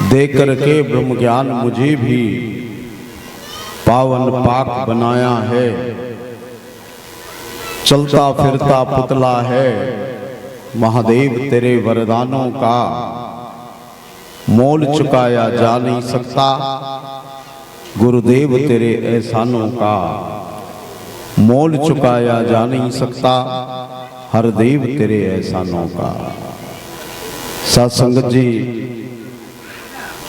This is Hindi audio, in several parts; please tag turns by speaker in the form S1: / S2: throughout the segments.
S1: दे करके ब्रह्म ज्ञान मुझे भी पावन पाक बनाया है। चलता फिरता पुतला है महादेव तेरे वरदानों का, मोल चुकाया जा नहीं सकता गुरुदेव तेरे एहसानों का, मोल चुकाया जा नहीं सकता हर देव तेरे एहसानों का। सत्संगत जी,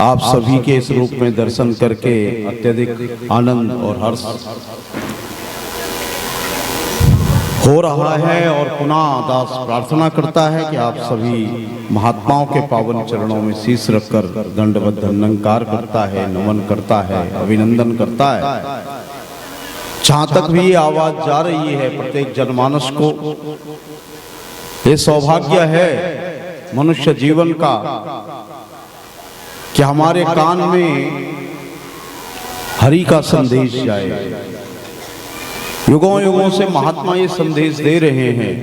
S1: आप सभी के इस रूप में दर्शन करके अत्यधिक आनंद और हर्ष हो रहा है और पुनः दास प्रार्थना करता है कि आप सभी महात्माओं के पावन चरणों में शीश रखकर दंडवत नमस्कार करता है, नमन करता है, अभिनंदन करता है। जहां तक भी ये आवाज जा रही है प्रत्येक जनमानस को, ये सौभाग्य है मनुष्य जीवन का कि हमारे कान में हरि का संदेश जाए। युगों युगों से महात्मा ये संदेश दे रहे हैं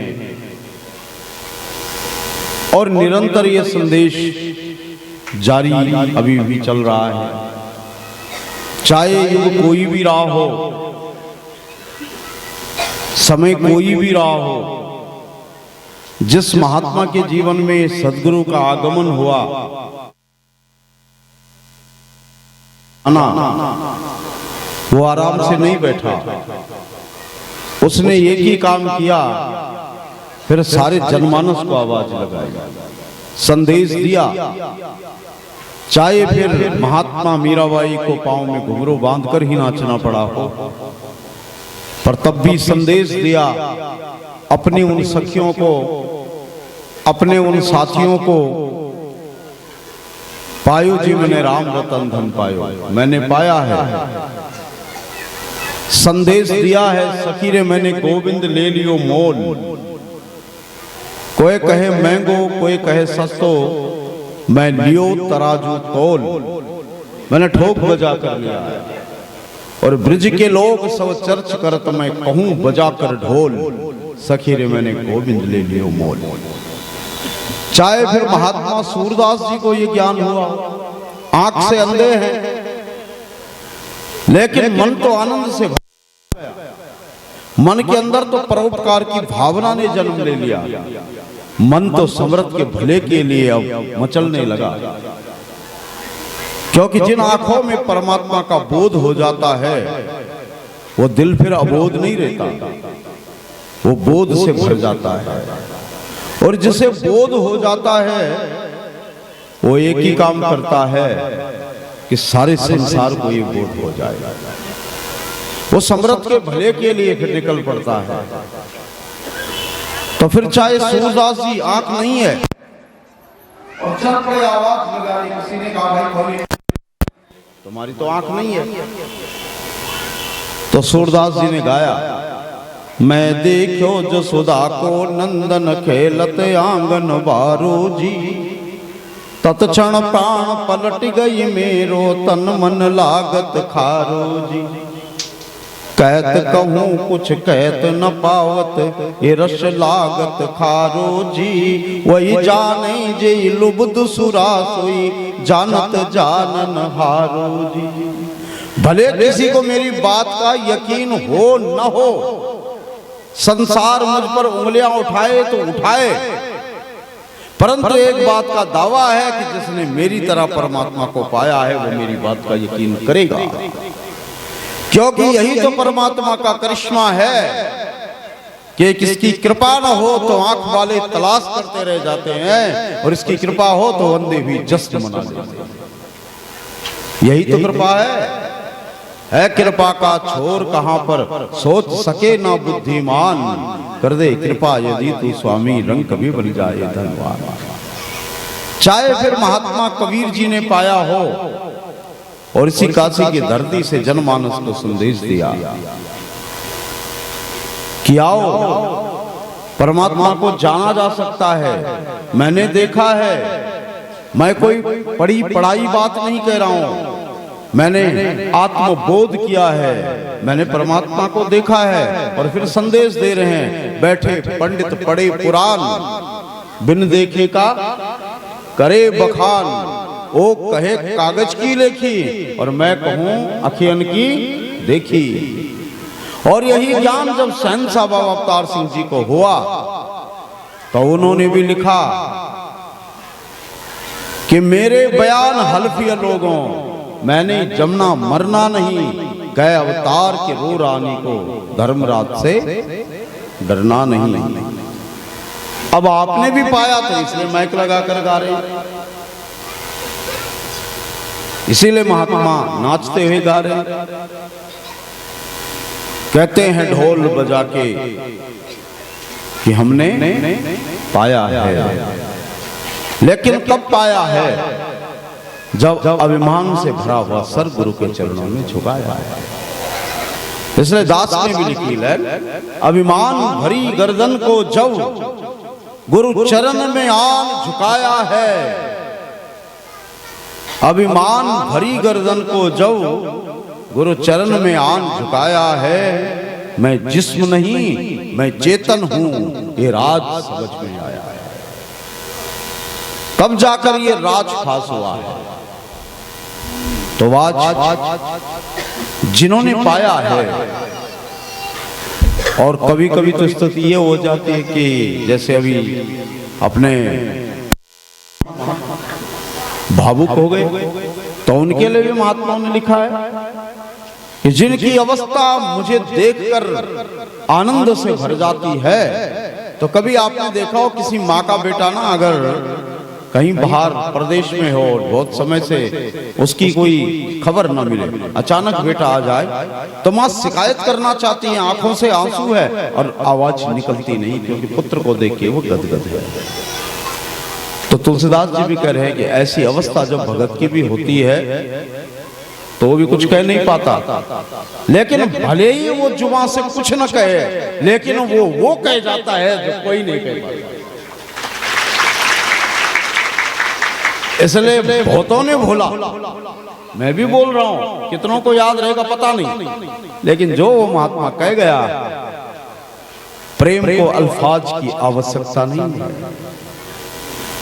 S1: और निरंतर ये संदेश जारी अभी भी चल रहा है। चाहे युग कोई भी रहा हो, समय कोई भी रहा हो, जिस महात्मा के जीवन में सद्गुरु का आगमन हुआ वो आराम से नहीं बैठा, उसने एक ही काम किया, फिर सारे जनमानस को आवाज लगाई, संदेश दिया। चाहे फिर महात्मा मीराबाई को पांव में घुंघरू बांधकर ही नाचना पड़ा हो, पर तब भी संदेश दिया। अपनी उन सखियों को, अपने उन साथियों को, पायो जी मैंने राम रतन धन पायो, मैंने पाया है, संदेश दिया है। सखी रे मैंने गोविंद ले लियो मोल, कोई कहे महंगो कोई कहे सस्तो, मैं लियो तराजू तोल, मैंने ठोक बजा कर लिया है। और ब्रिज के लोग सब चर्च करत मैं कहूं बजा कर ढोल, सखी रे मैंने गोविंद ले लियो मोल। चाहे फिर महात्मा सूरदास जी को ये ज्ञान हुआ, आंख से अंधे हैं लेकिन मन तो आनंद से भर गया, मन के अंदर तो परोपकार की भावना ने जन्म ले लिया, मन तो समृत के भले के लिए अब मचलने लगा। क्योंकि जिन आंखों में परमात्मा का बोध हो जाता है वो दिल फिर अबोध नहीं रहता, वो बोध से भर जाता है। और जिसे बोध हो जाता है वो एक ही काम करता है कि सारे संसार को ये बोध हो जाए, वो समृत के भले के लिए फिर निकल पड़ता है। तो फिर चाहे सूरदास जी आंख नहीं है और चल पड़े आवाज लगाई, किसी ने कहा भाई खोली, तुम्हारी तो आंख नहीं है, तो सूरदास जी ने गाया, मैं देखो जसोदा को नंदन खेलत आंगन बारो जी, तत्क्षण प्राण पलट गई मेरो तन मन लागत खारो जी। कहत कहूँ कुछ कहत न पावत ये रस लागत खारो जी, वही जाने जे लुब्ध सुरा सोई जानत जानन हारो जी। भले किसी को मेरी बात का यकीन हो न हो, संसार मुझ पर उंगलियां उठाए तो उठाए, परंतु एक बात का दावा है कि जिसने मेरी तरह परमात्मा को पाया है वो मेरी बात का यकीन करेगा। क्योंकि यही तो परमात्मा का करिश्मा है कि किसकी कृपा न हो तो आंख वाले तलाश करते रह जाते हैं और इसकी कृपा हो तो अंधे भी जश्न मना लेते हैं। यही तो कृपा है कृपा का छोर कहां पर सोच सके ना बुद्धिमान, कर दे कृपा यदि तू स्वामी रंग कभी बन जाए धनवान। चाहे फिर महात्मा कबीर जी ने पाया हो और इसी काशी की धरती से जनमानस को संदेश दिया कि आओ परमात्मा को जाना जा सकता है। मैंने देखा है, मैं कोई पढ़ी पढ़ाई बात नहीं कह रहा हूं, मैंने आत्मबोध किया है, मैंने परमात्मा को देखा है। और फिर संदेश दे रहे हैं, बैठे पंडित पढ़े पुराण, बिन देखे का करे बखान, वो कहे कागज की लेखी और मैं कहूं अखियन की देखी। और यही ज्ञान जब शहंशाह बाबा अवतार सिंह जी को हुआ तो उन्होंने भी लिखा कि मेरे बयान हल्फिया लोगों, मैंने जमना मरना नहीं, गए अवतार के रो रानी को धर्मराज से डरना नहीं। अब आपने भी पाया तो इसलिए माइक लगाकर गा रहे हैं, इसीलिए महात्मा नाचते हुए गा रहे हैं। कहते हैं ढोल बजा के कि हमने पाया है, लेकिन कब पाया है? जब अभिमान से भरा हुआ सर गुरु के चरणों में झुकाया है। इसलिए दास ने भी लिखी है, अभिमान भरी गर्दन को जब गुरु चरण में आन झुकाया है। अभिमान भरी गर्दन को जब गुरु चरण में आन झुकाया है। मैं जिस्म नहीं मैं चेतन हूं, ये राज समझ में आया है। कब जाकर ये राज फास हुआ है? तो आज जिन्होंने पाया है, और कभी कभी तो स्थिति ये हो जाती है कि जैसे अभी अपने भावुक हो गए, तो उनके लिए भी महात्माओं ने लिखा है कि जिनकी अवस्था मुझे देखकर आनंद से भर जाती है। तो कभी आपने देखा हो किसी माँ का बेटा ना अगर कहीं बाहर प्रदेश में हो और बहुत समय से उसकी कोई खबर न मिले, अचानक बेटा आ जाए तो माँ शिकायत करना चाहती है, आंखों से आंसू है और आवाज निकलती नहीं, क्योंकि पुत्र को देख के वो गदगद है। तो तुलसीदास जी भी कह रहे हैं कि ऐसी अवस्था जब भगत की भी होती है तो वो भी कुछ कह नहीं पाता, लेकिन भले ही वो जुबान से कुछ न कहे, लेकिन वो कह जाता है जो कोई नहीं कह पाता। इसलिए बहुतों ने भूला, मैं भी बोल रहा हूं, कितनों को याद रहेगा पता नहीं, लेकिन जो वो महात्मा कह गया, प्रेम को अल्फाज की आवश्यकता नहीं है,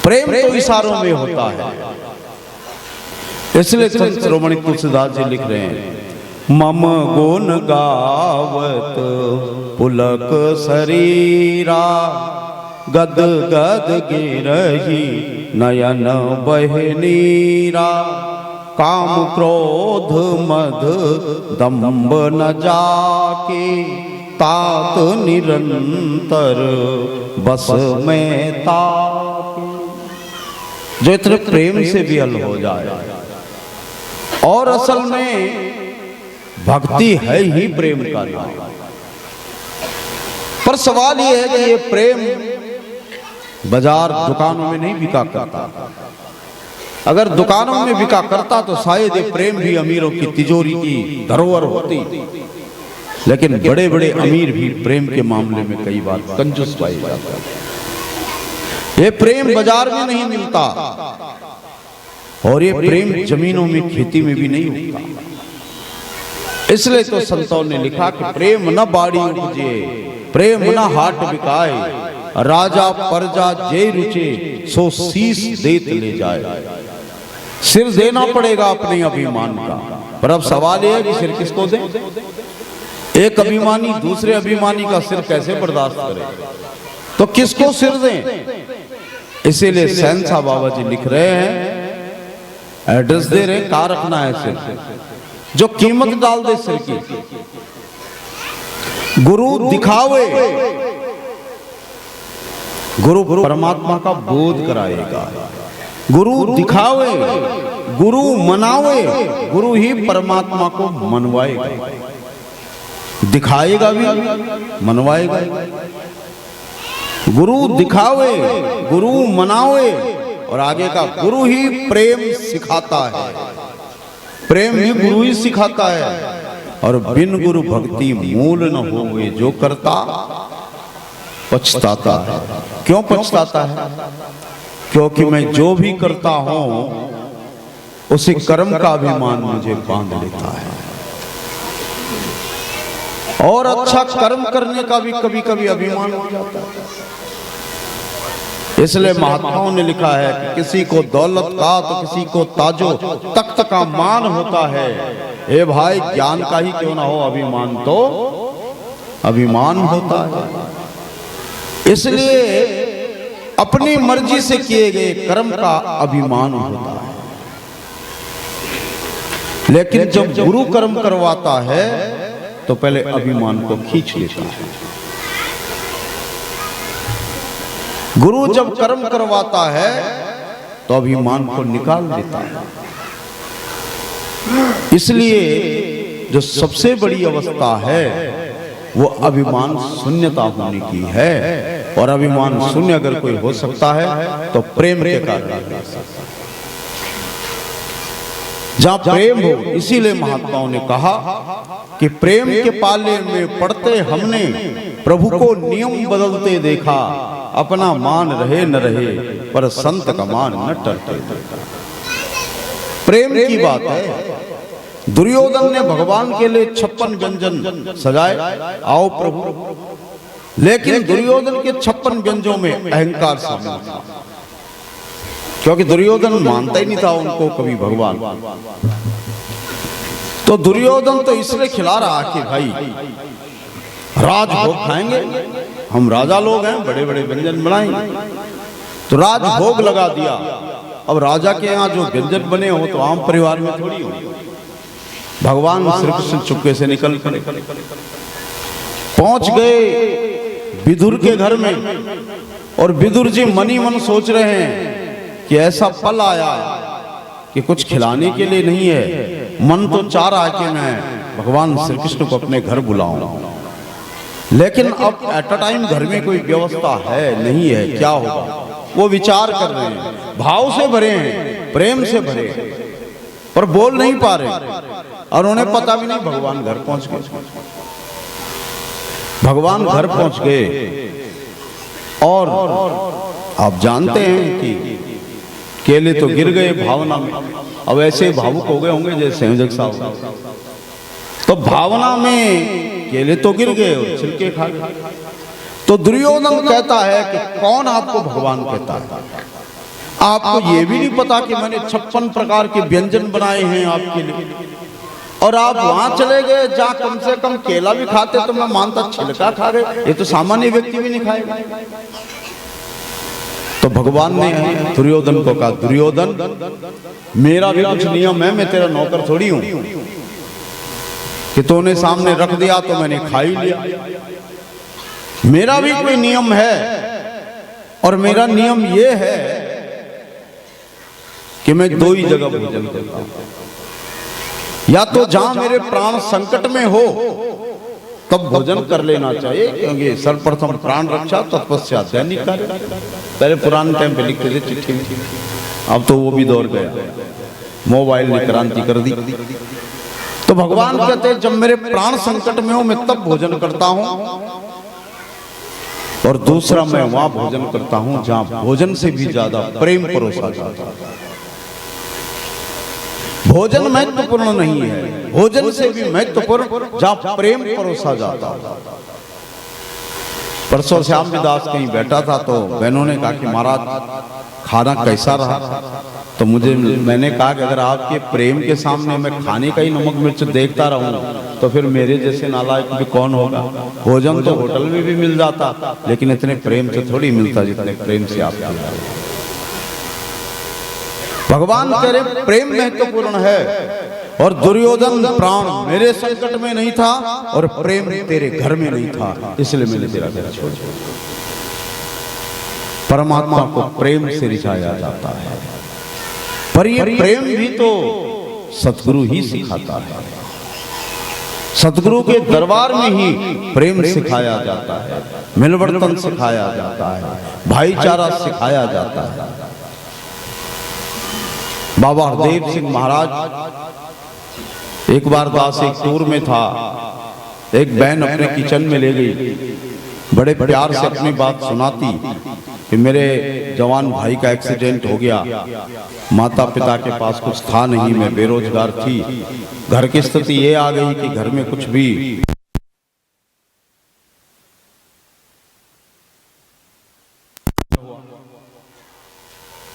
S1: प्रेम तो इशारों में होता है। इसलिए संत श्रोमणी तुलसीदास जी लिख रहे हैं, मम गुण गावत पुलक शरीरा, गद गद गिरही नयन बहनीरा, काम क्रोध मद दंभ न जाके, तात निरंतर बस में ताके। जो इतने प्रेम से भी हल हो जाए, और असल में भक्ति है ही प्रेम का नाम। पर सवाल यह है कि ये प्रेम बाजार दुकानों में नहीं बिका करता। अगर दुकानों में बिका करता तो शायद ये प्रेम भी अमीरों की तिजोरी की धरोहर होती, लेकिन बड़े बड़े अमीर भी प्रेम के मामले में कई बार कंजूस पाए जाते हैं। ये प्रेम बाजार में नहीं मिलता, और ये प्रेम जमीनों में खेती में भी नहीं होता। इसलिए तो संतों ने लिखा कि प्रेम न बाड़ी उपजे, प्रेम न हाट बिकाए, राजा प्रजा जे रुचे, सो शीश देत ले जाए। सिर देना पड़ेगा अपने अभिमान का, पर अब सवाल यह है कि सिर किसको दें? एक अभिमानी दूसरे अभिमानी का सिर कैसे बर्दाश्त करे? तो किसको सिर दें? इसीलिए शहंशाह बाबा जी लिख रहे हैं, एड्रेस दे रहे, कहाँ रखना है सिर, जो कीमत डाल दे सिर की। गुरु दिखावे, गुरु परमात्मा का बोध कराएगा। गुरु दिखावे, गुरु मनावे, गुरु ही परमात्मा को मनवाएगा, दिखाएगा भी मनवाएगा। गुरु दिखावे, गुरु मनावे, और आगे का गुरु ही प्रेम सिखाता है, प्रेम ही गुरु ही सिखाता है। और बिन गुरु भक्ति मूल न होवे, जो करता पछताता है। क्यों पछताता है? क्योंकि मैं जो भी करता हूं उसी कर्म का अभिमान मुझे बांध लेता है, और अच्छा कर्म करने का भी कभी कभी अभिमान हो जाता है। इसलिए महात्माओं ने लिखा है कि किसी को दौलत का तो किसी को ताजो तख्त का मान होता है। ए भाई, ज्ञान का ही क्यों ना हो, अभिमान तो अभिमान होता है। इसलिए अपनी मर्जी से किए गए कर्म का अभिमान होता है। लेकिन जब गुरु कर्म करवाता है तो पहले अभिमान को खींच लेता है। गुरु जब कर्म करवाता है तो अभिमान को निकाल देता है। इसलिए जो सबसे बड़ी अवस्था है वो अभिमान शून्यता होने की है। और अभिमान शून्य अगर कोई हो सकता है तो प्रेम के कारण। जहां प्रेम हो, इसीलिए महात्माओं ने कहा कि प्रेम के पाले में पड़ते हमने प्रभु को नियम बदलते देखा। अपना मान रहे न रहे पर संत का मान न टलते। प्रेम की बात है। दुर्योधन ने भगवान के लिए 56 व्यंजन सजाए, आओ प्रभु, लेकिन दुर्योधन के 56 व्यंजनों में अहंकार शामिल था। क्योंकि दुर्योधन मानता ही नहीं था उनको कभी भगवान। तो दुर्योधन तो इसलिए खिला रहा कि भाई राजभोग खाएंगे, हम राजा लोग हैं, बड़े बड़े व्यंजन बनाएंगे। तो राजभोग लगा दिया। अब राजा के यहाँ जो व्यंजन बने हो तो आम परिवार में थोड़ी हो। भगवान श्री कृष्ण चुपके से निकल पड़े, पहुंच गए विदुर के घर में। और विदुर जी मनी मन सोच रहे हैं कि ऐसा पल आया कि कुछ खिलाने के लिए नहीं है। मन तो चाह रहा है कि मैं भगवान श्री कृष्ण को अपने घर बुलाऊं, लेकिन अब एट अ टाइम घर में कोई व्यवस्था है नहीं है, क्या होगा। वो विचार कर रहे हैं, भाव से भरे हैं, प्रेम से भरे हैं, पर बोल नहीं पा रहे। और उन्हें पता भी नहीं भगवान घर पहुंच गए। भगवान घर पहुंच गए और आप जानते हैं कि केले तो गिर गए भावना में। अब ऐसे भावुक हो गए होंगे जैसे संयोजक साहब। तो भावना में केले तो गिर गए और छिलके खा गए। तो दुर्योधन कहता है कि कौन आपको भगवान कहता है? आपको ये भी नहीं पता कि मैंने 56 प्रकार के व्यंजन बनाए हैं आपके लिए, और आप वहां चले गए जहां कम से कम केला भी खाते तो मैं मानता, छिलका खा गए, ये तो सामान्य व्यक्ति भी नहीं खाएगा। तो भगवान ने दुर्योधन को कहा, दुर्योधन मेरा भी कुछ नियम है, मैं तेरा नौकर थोड़ी हूं कि तूने सामने रख दिया तो मैंने खा ही लिया। मेरा भी कोई नियम है, और मेरा नियम यह है कि मैं 2 ही जगह भोजन करता हूं। या तो जहां मेरे प्राण संकट में हो तब भोजन कर लेना चाहिए, क्योंकि सर्वप्रथम प्राण रक्षा तत्पश्चात दैनिक कार्य। पहले पुराने टाइम पे लिखते थे चिट्ठी में, अब तो वो भी दौर गया, मोबाइल ने क्रांति कर दी। तो भगवान कहते हैं जब मेरे प्राण संकट में हो मैं तब भोजन करता हूं, और दूसरा मैं वहां भोजन करता हूं जहां भोजन से भी ज्यादा प्रेम परोसा जाता है। भोजन महत्वपूर्ण नहीं है, भोजन से भी महत्वपूर्ण जहां प्रेम परोसा जाता है। परसों श्याम दास कहीं बैठा था तो बहनों ने कहा कि महाराज खाना कैसा रहा? तो मैंने कहा कि अगर आपके प्रेम के सामने मैं खाने का ही नमक मिर्च देखता रहूं तो फिर मेरे जैसे नालायक भी कौन होगा। भोजन तो होटल में भी मिल जाता, लेकिन इतने प्रेम से थोड़ी मिलता जितने प्रेम से आप। भगवान तेरे प्रेम महत्वपूर्ण है, और दुर्योधन प्राण मेरे संकट में नहीं था और प्रेम तेरे घर में नहीं था, इसलिए मैंने तेरा घर छोड़ दिया। परमात्मा को प्रेम से रिझाया जाता है, पर ये प्रेम भी तो सतगुरु ही सिखाता है। सतगुरु के दरबार में ही प्रेम सिखाया जाता है, मिलवर्तन सिखाया जाता है, भाईचारा सिखाया जाता है। बाबा हरदेव सिंह महाराज एक बार दास एक टूर में था, एक बहन अपने किचन में ले गई, बड़े प्यार से अपनी बात सुनाती कि मेरे जवान भाई का एक्सीडेंट हो गया, माता पिता के पास कुछ था नहीं, मैं बेरोजगार थी, घर की स्थिति ये आ गई कि घर में कुछ भी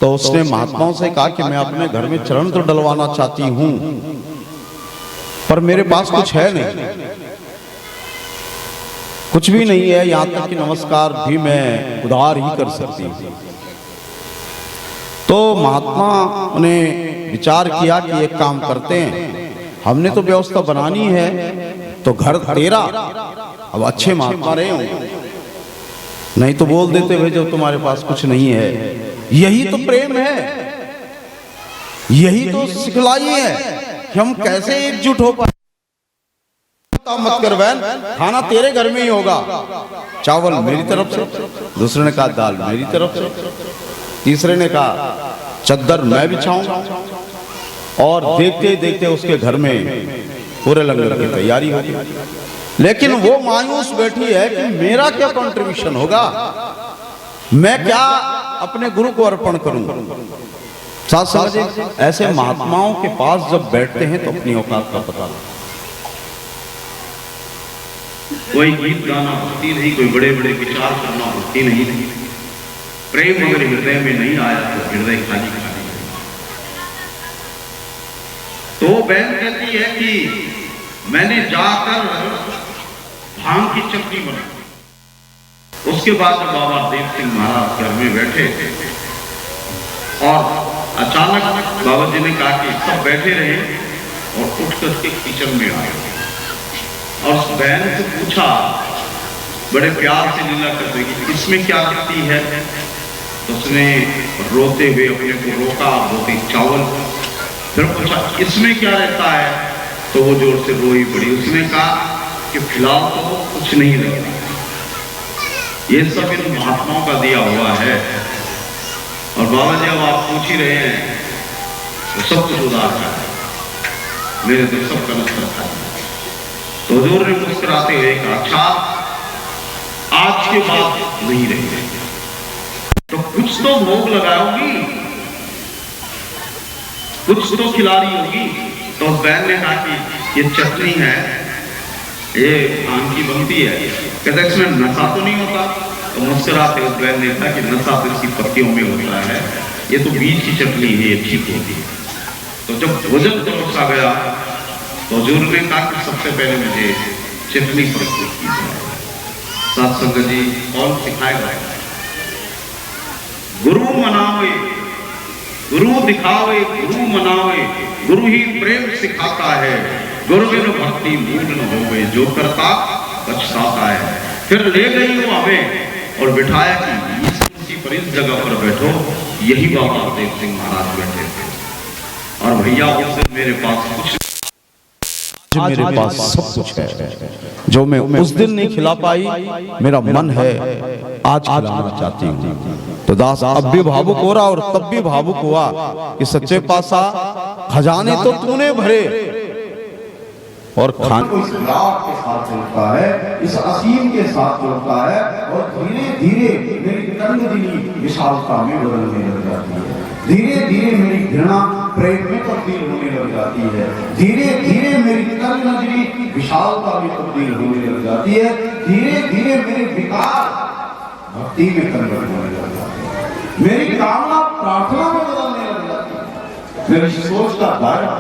S1: तो उसने महात्माओं से कहा कि मैं अपने घर में चरण तो डलवाना चाहती हूं, पर मेरे पास कुछ है नहीं, कुछ भी नहीं है, यहां तक कि नमस्कार भी मैं उधार ही कर सकती हूं। तो महात्मा ने विचार किया कि एक काम करते हैं, हमने तो व्यवस्था बनानी है, तो घर तेरा, अब अच्छे महात्मा रहे होंगे, नहीं तो बोल देते भाई जब तुम्हारे पास कुछ नहीं है। यही तो प्रेम है, यही तो सिखलाई है कि हम कैसे एकजुट हो पाए। मत कर बहन, खाना तेरे घर में ही होगा, चावल मेरी तरफ से, दूसरे ने कहा दाल मेरी तरफ से, तीसरे ने कहा चद्दर मैं बिछाऊंगा, और देखते ही देखते उसके घर में पूरे लंगर की तैयारी होगी। लेकिन वो मायूस बैठी है कि मेरा क्या कंट्रीब्यूशन होगा, मैं क्या अपने गुरु को अर्पण करूंगा। साथ साथ ऐसे महात्माओं के पास जब बैठते हैं तो अपनी औकात का पता लगता है।
S2: कोई गीत गाना भक्ति नहीं, कोई बड़े बड़े विचार करना भक्ति नहीं। प्रेम अगर हृदय में नहीं आया तो हृदय खाली खाली। तो बहन कहती है कि मैंने जाकर भांग की चक्की बनाई। उसके बाद बाबा देव सिंह महाराज घर में बैठे और अचानक बाबा जी ने कहा कि सब बैठे रहे और उठ करके किचन में आए और उस बहन से पूछा, बड़े प्यार से लीला करते कि इसमें क्या करती है। तो उसने रोते हुए अपने को रोका, रोटी चावल, फिर पूछा इसमें क्या रहता है, तो वो जोर से रोई पड़ी। उसने कहा कि फिलहाल तो कुछ नहीं रहता, ये सब इन महात्माओं का दिया हुआ है। और बाबा जी अब आप पूछ ही रहे हैं तो सब कुछ उधार का है, मेरे तो सब का नष्ट रखा है। तो हुजूर ने मुस्कुराते हुए कहा अच्छा आज के बाद नहीं रहेंगे तो कुछ तो भोग लगाओगी, कुछ तो खिला रही होगी। तो उस बहन ने कहा कि ये चटनी है, ये आम की बनती है, कहते इसमें नशा तो नहीं होता। तो मुस्कुराते उस बहन ने कहा कि नशा तो इसकी पत्तियों में होता है, ये तो बीज की चटनी है, ये ठीक होती है। तो जब भोजन परोसा गया तो हुजूर ने कहा कि सबसे पहले मुझे चटनी प्रस्तुत की जाए। साथ संगत जी कौन सिखाएगा, गुरु मनावे, गुरु दिखावे, गुरु मनावे, गुरु ही प्रेम सिखाता है, गुरु बिन भक्ति मूल न होवे, जो करता पछताता है। फिर ले गई वो हमें और बिठाया कि इस कुर्सी पर इस जगह पर बैठो, यही बाबा देव सिंह महाराज बैठे थे। और भैया उस दिन मेरे पास कुछ,
S1: मेरे पास सब कुछ है जो मैं उस दिन नहीं खिला पाई, मेरा मन है आज खिलाना चाहती हूँ। तो दास अब भी भावुक हो रहा और तब भी भावुक हुआ कि सच्चे पातशाह खजाने तो तूने भरे और खान
S3: को इस लाभ के साथ जोड़ता है, इस असीम के साथ जोड़ता है और धीरे धीरे मेरी तंगदिली विशालता में बदलने लग जाती है। धीरे धीरे मेरी घृणा प्रेम में तब्दील होने लग जाती है। धीरे धीरे मेरी तंगदिली विशालता में तब्दील होने लग जाती है। धीरे धीरे मेरे विकार भक्ति में कन्वर्ट होने लग जाती है। मेरी कामना प्रार्थना में बदलने लग जाती है। मेरी सोच का दायरा,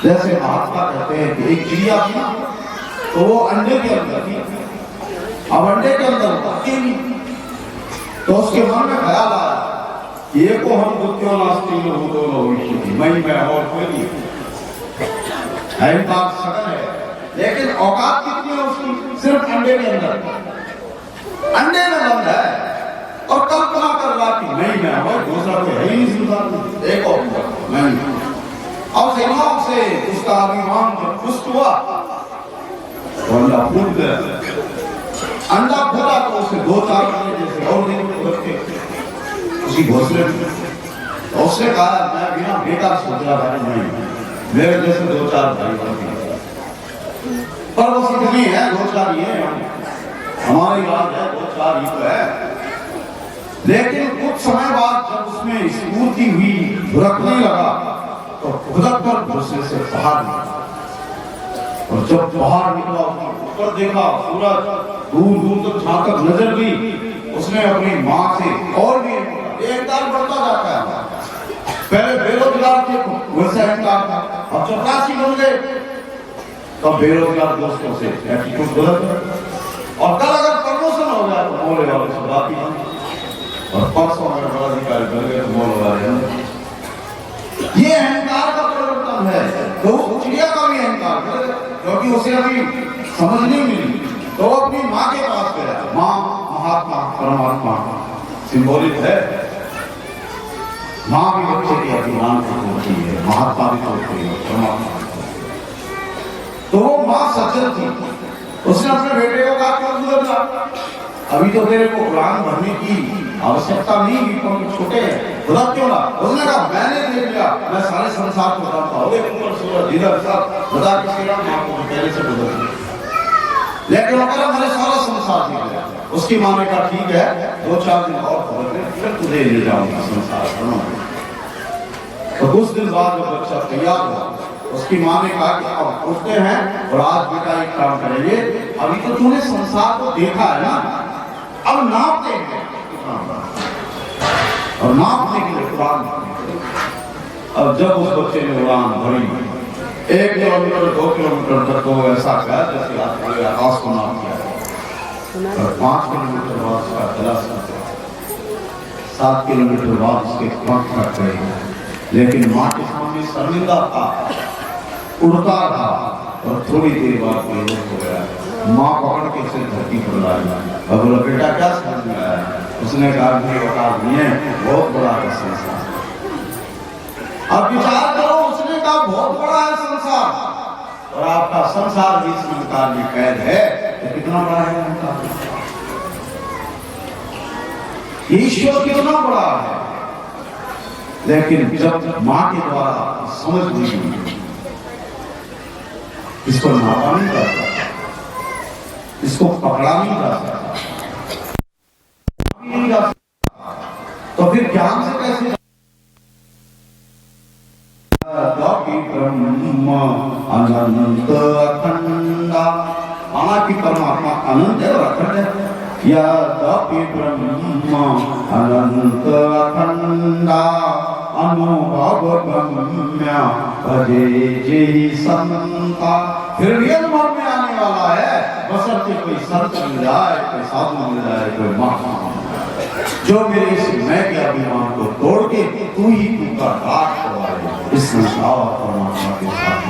S3: जैसे महात्मा कहते हैं कि एक चिड़िया थी तो वो अंडे के अंदर थी, अब अंडे के अंदर पक्के नहीं, तो उसके मन में ख्याल आया ये को हम दुत्यो नास्ती में हो दोनों भविष्य मैं और कोई नहीं है, बात सगन है, लेकिन औकात कितनी है उसकी, सिर्फ अंडे के अंदर, अंडे में बंद है और कल्पना कर रहा कि नहीं मैं और दूसरा कोई है ही नहीं संसार में, एक और मैं। और दिमाग से उसका अभिमान जब पुष्ट हुआ तो अंडा फूट गया। अंडा फूटा तो उसे 2-4 महीने जैसे और दिन रखे उसी घोंसले में। तो उसने कहा मैं बिना बेटा सोच रहा था नहीं, मेरे जैसे 2-4 भाई बन, पर वो इतनी है 2-4 ही है, हमारी बात है 2-4 ही तो है। लेकिन कुछ समय बाद जब उसमें स्फूर्ति हुई, भुरकने लगा, तो खुदक पर घुसने से बाहर निकला। और जब बाहर निकला ऊपर देखा सूरज दूर दूर तक जहां तक नजर गई उसने अपनी माँ से और भी अहंकार बढ़ता जाता है। पहले बेरोजगार थे वैसे अहंकार था, अब चपरासी बन गए तो बेरोजगार दोस्तों से एटीट्यूड गलत, और कल अगर प्रमोशन हो गया तो मोले वाले से बात ही नहीं, और परसों अगर बड़ा अधिकारी बन गए तो मोले वाले नहीं। ये अहंकार का परिवर्तन है। तो चिड़िया का भी अहंकार, क्योंकि उसे अभी समझ नहीं मिली तो वो अपनी माँ के पास गया। माँ महात्मा परमात्मा सिंबॉलिक है, माँ भी बच्चे के अभिमान को होती है, महात्मा भी होती है, परमात्मा। तो वो माँ सज्जन थी, उसने अपने बेटे को कहा क्यों दूर जा, अभी तो तेरे को कुरान भरने की आवश्यकता नहीं, भी छोटे हैं, खुदा क्यों ना। उसने कहा मैंने देख लिया, मैं सारे संसार को जानता हूँ, एक ऊपर सूरज इधर सब खुदा की सेवा माँ को पहले से बदल, लेकिन अगर हमारे सारा संसार देख लिया। उसकी माँ ने कहा ठीक है 2-4 दिन और खबर ले, फिर तुझे ले जाऊंगा संसार भ्रमण। तो कुछ दिन बाद जब बच्चा तैयार हुआ, उसकी माँ ने कहा कि अब उठते हैं और आज बेटा एक काम करेंगे, अभी तो तूने संसार को देखा है ना, अब नापते हैं, और नापने के लिए कुरान। अब जब उस बच्चे ने उड़ान भरी 1 किलोमीटर 2 किलोमीटर तक तो ऐसा गया जैसे आकाश को नाप किया, और 5 किलोमीटर बाद उसका गला सूख गया, 7 किलोमीटर बाद उसके पंख कट गए, लेकिन माँ के सामने शर्मिंदा था, उड़ता था, और थोड़ी देर बाद बेहोश हो गया। माँ पकड़ के उसे धरती पर लाई और बोला बेटा क्या समझ में आया। उसने कहा बता दिए बहुत बड़ा है संसार। अब विचार करो, उसने कहा बहुत बड़ा है संसार, और आपका संसार भी इस संसार में कैद है, तो कितना बड़ा है संसार, ईश्वर कितना बड़ा है। लेकिन जब माँ के द्वारा समझ नहीं, इसको नापा नहीं जा सकता, इसको पकड़ा नहीं जा सकता, तो फिर ज्ञान से कैसे ब्रह्म अनंत अखंडा, माना कि परमात्मा अनंत है और अखंड है। यद्यपि ब्रह्म अनंत अखंडा अनुभव गम्य भजे जेहि संता, फिर भी अनुभव में आने वाला है, बशर्ते कोई संत मिल जाए, कोई साधु मिल जाए, कोई महात्मा जो मेरे इस मैं के अभिमान को तोड़ के तू ही तू का राज करवाए, इस संसार परमात्मा के साथ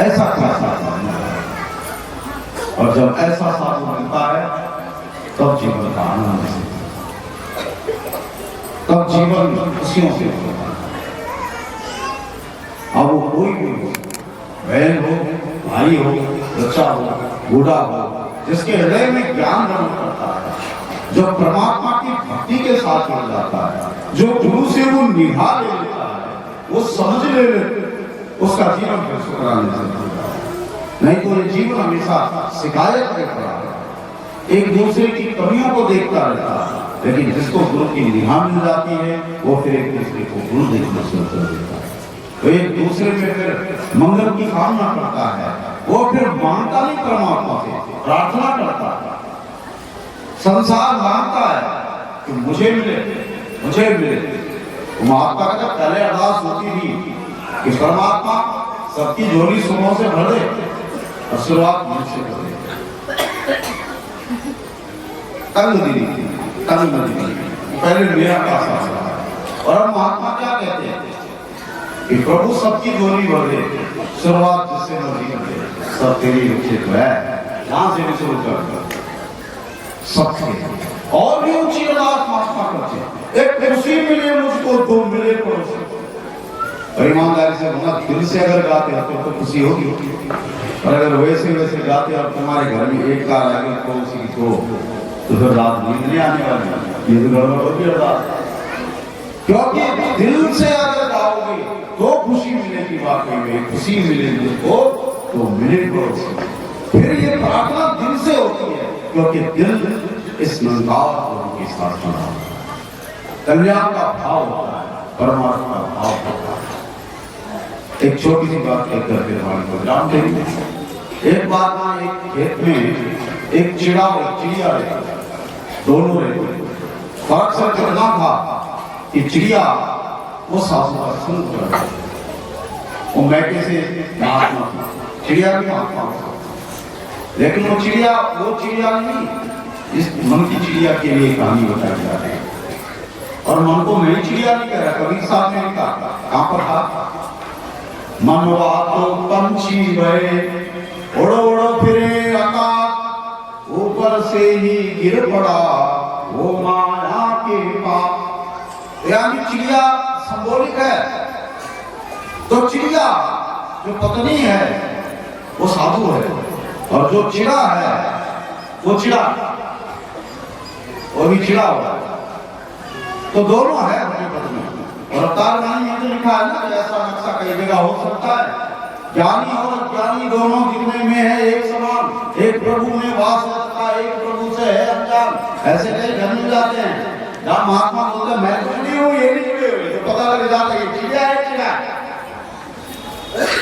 S3: ऐसा क्या साधु है। और जब ऐसा साधु मिलता है तब जीवन का आनंद है, तब जीवन खुशियों से होता है। अब वो कोई भी हो, बहन हो, भाई हो, बच्चा हो, बूढ़ा हो, जिसके हृदय में ज्ञान रमण करता है, जो परमात्मा की भक्ति के साथ जुड़ जाता है, जो गुरु से वो निभा ले लेता है, वो समझ ले उसका जीवन फिर शुक्राने से होता है। नहीं तो ये जीवन हमेशा शिकायत में पड़ा है, एक दूसरे की कमियों को देखता रहता है। लेकिन जिसको गुरु की निभा मिल जाती है वो फिर एक दूसरे को गुरु देखने से उत्तर देता है, तो एक दूसरे में फिर मंगल की कामना करता है, वो फिर मांगता नहीं परमात्मा से, प्रार्थना करता है। संसार मांगता है कि मुझे मिले, मुझे मिले। महात्मा का पहले अरदास होती थी कि परमात्मा सबकी झोली सुखों से भर दे और शुरुआत मुझसे कर दे। तंग दी पहले मेरा पास आ रहा है, और अब महात्मा क्या कहते हैं कि प्रभु सबकी झोली भर दे, शुरुआत जिससे मर्जी कर दे, सब तेरी उचित है, जहां से भी शुरू कर सबसे। और भी ऊंची अरदास महात्मा करते हैं, एक कुर्सी मिले मुझको, 2 मिले पड़ोसी। ईमानदारी से बोला, दिल से अगर गाते हो तो खुशी होगी, और अगर वैसे वैसे गाते और तुम्हारे घर में एक कार आ गई पड़ोसी को, तो फिर रात नींद नहीं आने वाली, ये तो गड़बड़ होगी अरदास। क्योंकि दिल से अगर गाओगे तो खुशी मिलेगी, वाकई में खुशी मिलेगी उसको, तो मिले पड़ोसी। फिर ये प्रार्थना दिल से होती है, क्योंकि दिल इस निरंकार के साथ जुड़ा है, कल्याण का भाव होता है, परमात्मा का भाव होता है। एक छोटी सी बात कहकर के हमारे प्रोग्राम देंगे। एक बार ना एक खेत में एक चिड़ा और एक चिड़िया रहती, दोनों रहते। फर्क सिर्फ इतना था कि चिड़िया वो सासू का सुन कर वो मैके से महात्मा थी, चिड़िया भी महात्मा था, लेकिन वो चिड़िया नहीं, इस मन की चिड़िया के लिए कहानी बताई जा रही है। और मन को नई चिड़िया नहीं कह रहा, कबीर साहब ने कहा, कहां पर था, मनवा तो पंछी भय उड़ो उड़ो फिरे आकाश, ऊपर से ही गिर पड़ा वो माया के पास। यानी चिड़िया सिंबॉलिक है। तो चिड़िया जो पत्नी है वो साधु है, और जो चिड़ा है वो चिड़ा, वो भी चिड़ा हुआ है। तो दोनों है अपने पत्नी। और अवतार वाणी में तो लिखा है ना कि ऐसा नक्शा कई जगह हो सकता है, ज्ञानी और अज्ञानी दोनों दिखने में है एक समान, एक प्रभु में वास होता है, एक प्रभु से है अनजान। ऐसे कई घर मिल जाते हैं जहाँ महात्मा बोलते मैं कुछ नहीं हूँ, ये नहीं जुड़े हुए, तो पता लग जाता है चिड़िया है, चिड़ा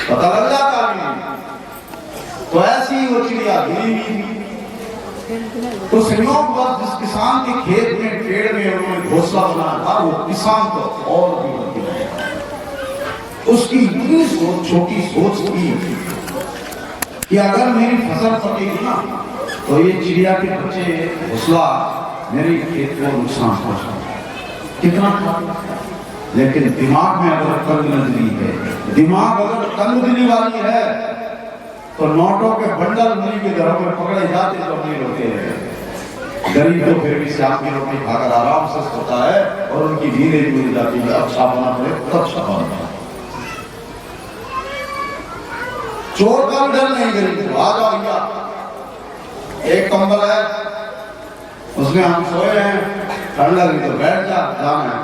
S3: पता लग जाता है। तो ऐसी वो चिड़िया गिरी हुई। तो सिलों पर जिस किसान के खेत में पेड़ में उन्होंने घोंसला बनाया था, वो किसान तो और भी उसकी इतनी सोच, छोटी सोच थी कि अगर मेरी फसल पकेगी ना तो ये चिड़िया के बच्चे घोंसला मेरे खेत को नुकसान पहुंचा। कितना था, लेकिन दिमाग में अगर तंगदिली है, दिमाग अगर तंगदिली वाली है तो नोटों के बंडल मिल के घरों में पकड़े जाते तो नहीं होते हैं। गरीब तो फिर भी श्याम की रोटी खाकर आराम से सोता है और उनकी नींदें मिल जाती है। अब छापना पड़े तब छापना। चोर का डर नहीं, गरीब आ जाओ भैया, एक कंबल है उसमें हम सोए हैं, ठंड लगी तो बैठ जा, जाना है।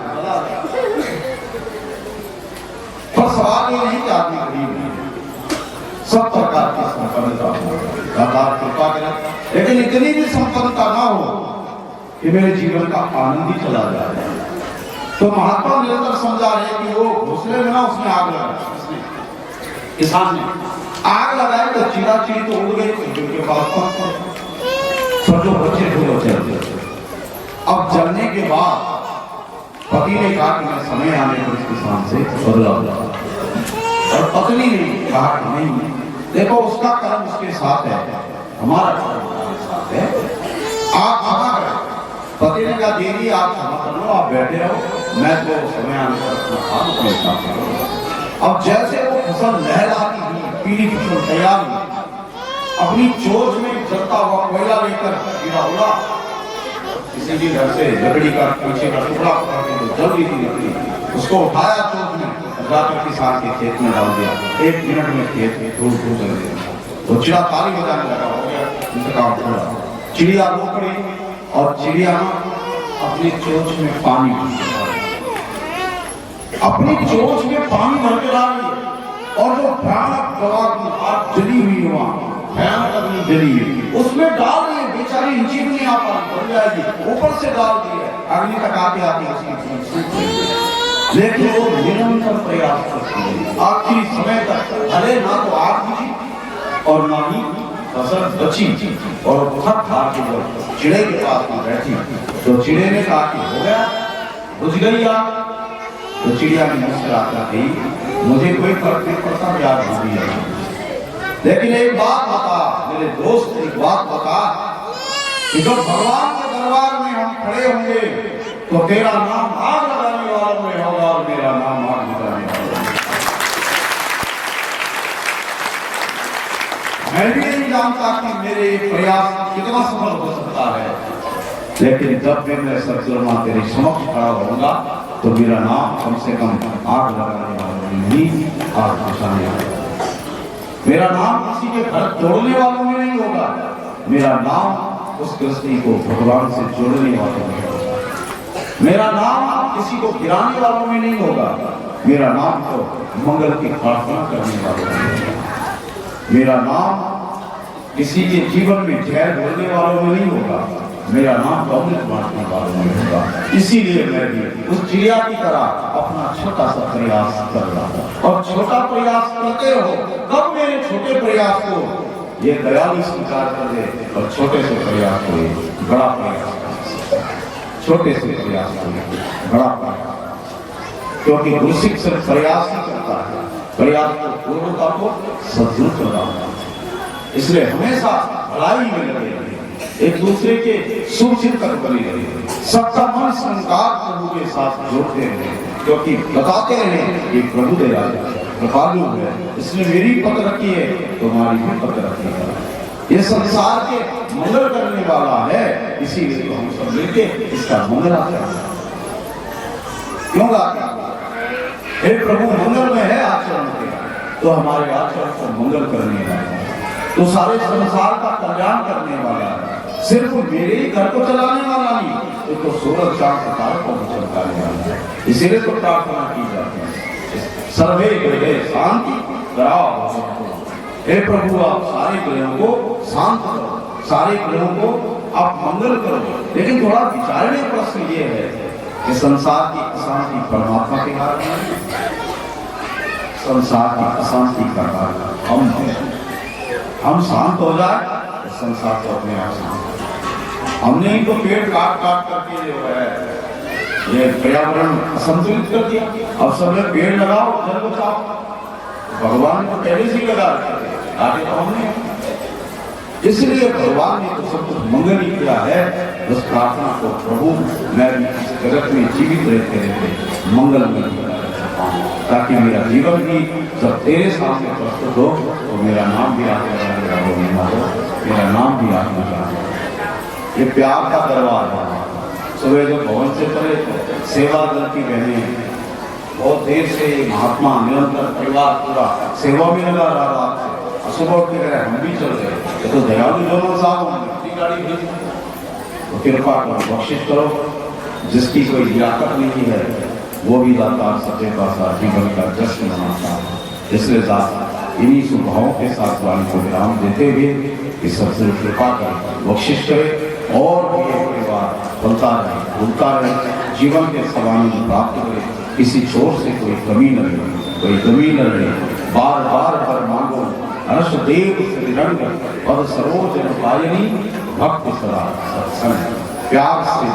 S3: पर सवाल ये नहीं कि आदमी गरीब नहीं, सब प्रकार की संपन्नता कृपा करें, लेकिन इतनी भी संपन्नता ना हो कि मेरे जीवन का आनंद ही चला जाए। तो महात्मा निरंतर समझा रहे कि वो घोंसले में ना उसने आग लगाई, किसान ने आग लगाई तो चिड़ा चिड़ी तो उड़ गई उनके पास, पर जो बच्चे थे वो जल गए। अब जलने के बाद पति ने कहा कि मैं समय आने पर इस किसान से बदला होगा, और पत्नी ने कहा कि नहीं, देखो उसका कर्म उसके साथ है, हमारा कर्म हमारे साथ है, आप क्षमा करें। पति ने कहा देवी आप क्षमा कर लो, आप बैठे रहो, मैं तो समय आने पर अपना काम अपने साथ करूंगा। अब जैसे वो फसल लहराती हुई पीली फसल तैयार हुई, अपनी चोंच में जलता हुआ कोयला लेकर गिरा हुआ, किसी भी घर से लकड़ी का पीछे का टुकड़ा पकड़ के जो जल रही थी लकड़ी, उसको उठाया चोंच में, जाकर किसान के खेत में डाल दिया। 1 मिनट में खेत में धूल धूल जल गया। वो चिड़ा ताली बजाने लगा, हो गया इंतकाम पूरा। चिड़िया रो पड़ी और चिड़िया अपनी चोंच में पानी अपनी चोंच में पानी भर के डाल दिया, और जो भयानक दवा आग जली हुई वहां भयानक अग्नि जली हुई उसमें डाल रही, बेचारी नीचे भी नहीं आ पाती, बन जाएगी, ऊपर से डाल दी है, अग्नि तक आती आती उसकी, लेकिन वो निरंतर प्रयास करती है आखिरी समय तक। भले ना तो आग बुझी और ना ही फसल बची, और थक हार के जब चिड़े के पास में बैठी तो चिड़े ने कहा कि हो गया, बुझ गई आग। तो चिड़िया ने मुस्कुरा कर कही मुझे कोई फर्क नहीं पड़ता, मैं आग बुझी है, लेकिन एक बात बता मेरे दोस्त, एक बात बता कि जब भगवान के दरबार में हम खड़े होंगे तो तेरा नाम आग लगाने वालों में होगा और मेरा नाम आग लगाने वाला। मैं भी नहीं जानता कि मेरे प्रयास कितना सफल हो सकता है, लेकिन जब भी मैं सत्संग तेरे समक्ष खड़ा होऊंगा तो मेरा नाम कम से कम आग लगाने वालों में नहीं, आग बुझाने वाला। मेरा नाम किसी के घर तोड़ने वालों में नहीं होगा, मेरा नाम उस गृहस्थी को भगवान से जोड़ने वालों में होगा। मेरा नाम किसी को गिराने वालों में नहीं होगा, मेरा नाम तो मंगल की प्रार्थना करने वालों में होगा। मेरा नाम किसी के जीवन में जहर घोलने वालों में नहीं होगा, मेरा नाम अमृत बांटने वालों में होगा। इसीलिए मैं भी उस चिड़िया की तरह अपना छोटा सा प्रयास कर रहा हूं, और छोटा प्रयास करते हो, कब मेरे छोटे प्रयास को ये दयालु स्वीकार कर दे और छोटे से प्रयास को बड़ा प्रयास, छोटे से प्रयास को बड़ा प्रयास, क्योंकि गुरसिक सिर्फ प्रयास ही करता है, प्रयास को पूर्णता को सदृढ़ करता है। इसलिए हमेशा भलाई में लगे रहिए, एक दूसरे के शुभ चिंतक बने रहिए, सबका मन संकार प्रभु के साथ जोड़ते रहे, क्योंकि बताते रहे कि प्रभु दयालु है, कृपालु है, इसने मेरी पकड़ रखी है, तुम्हारी भी पकड़ रखी है। ये संसार के मंगल करने वाला है, इसीलिए तो हम सब मिलके इसका मंगल आते हैं। क्यों गाते हैं? हे प्रभु मंगल में है आचरण के, तो हमारे आचरण को मंगल करने वाला है, तो सारे संसार का कल्याण करने वाला है, सिर्फ मेरे ही घर को चलाने वाला नहीं, तो सूरज चांद सितारों को चमकाने वाला है। इसीलिए तो प्रार्थना की जाती है, सर्वे ग्रहे शांति कराओ। हे प्रभु आप सारे ग्रहों को शांत करो, सारे ग्रहों को आप मंगल करो। लेकिन थोड़ा विचारनीय प्रश्न ये है कि संसार की अशांति परमात्मा के कारण है, संसार की अशांति का कारण हम हैं। हम शांत हो जाए तो संसार तो अपने आप शांत। हमने इनको पेड़ काट काट करके जो है ये पर्यावरण असंतुलित कर दिया। अब सब लोग पेड़ लगाओ, जल बचाओ, भगवान को पहले से ही लगा रखे थे, आगे तो हमने। इसलिए भगवान ने तो सब कुछ मंगल ही किया है। उस प्रार्थना को प्रभु मैं इस जगत में जीवित रहते रहते मंगल में ताकि मेरा जीवन भी जब तेरे सामने प्रस्तुत हो तो मेरा नाम भी आगे हो, मेरा नाम भी आगे हो। ये प्यार का दरबार है। सुबह जो भवन से चले सेवा दल की बहनें बहुत देर से महात्मा निरंतर परिवार पूरा सेवा में लगा रहा रात से, सुबह उठ के कह हम भी चल रहे। ये तो दयालु दोनों साहब अपनी गाड़ी भेजी, तो कृपा करो, बख्शिश करो। जिसकी कोई लियाकत नहीं है वो भी दातार सच्चे पातशाह जीवन का जश्न मनाता है। इसलिए दाता इन्हीं स्वभावों के साथ वाणी को विराम देते हुए कि सबसे कृपा करें, बख्शिश करें और ये परिवार बनता रहे, भूलता रहे, जीवन के सवालों प्राप्त करे, किसी छोर से कोई कमी न रहे, कोई कमी न रहे। बार बार पर मांगो हर्ष देव श्रीरंग और सरोजन पायनी भक्त सदा सत्संग प्यार से